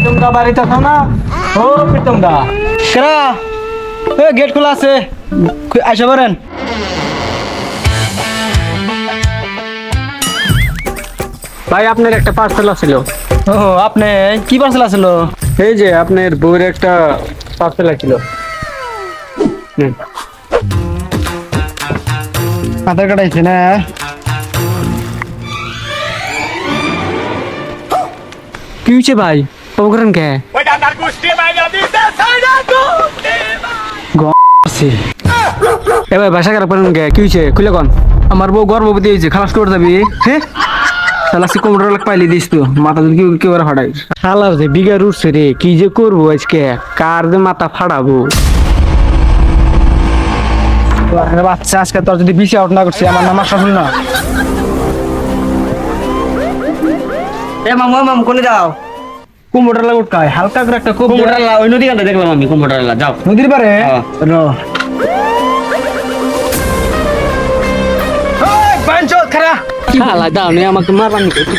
প্রীতম দা বাড়িতে আছো না? ও প্রীতম দা, কেরা গেট খোলা আছে, আসা পারেন। ভাই আপনার একটা পার্সেল আছিল। ও আপনি কি পার্সেল আছিল? এই যে আপনার বউয়ের একটা পার্সেল আছিল। আধার কার্ড আছে না? কি হয়েছে ভাই? কব করেন কে? এ ভাই ভাষা খারাপ করেন কে? কি হয়েছে খুলে কন। আমার বউ গর্ভবতী হয়েছে, খালাস করে যাবি? হ্যাঁ সালাসি কম্পিউটার লাগ পাইলি দিস তো, মাথা যদি কি করে ফাটাই। শালার যে বিঘার উঠছে রে, কি যে করবো আজকে, কার যে মাথা ফাড়াবো। বাচ্চা আজকে তোর যদি বিসি আউট না করছি, আমার নাম শাসন না। এ মামু কোনে যাও? কম্পিউটার লাগ উঠকায় হালকা করে একটা কম্পিউটার ওই নদী কান্দা দেখলাম আমি, কম্পিউটার যাও। নদীর পারে হ্যাঁ। র পাঁচশো খারা শালা দাও নে আমাকে মারবানি করতে।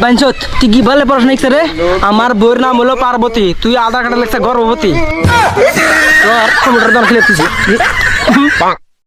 বাঞ্চত তুই কি বলে পড়াশোনা লিখছে রে? আমার বউর নাম হলো পার্বতী, তুই আধার কার্ডে লিখছে গর্ভবতী। কম্পিউটার দল খেলে তুই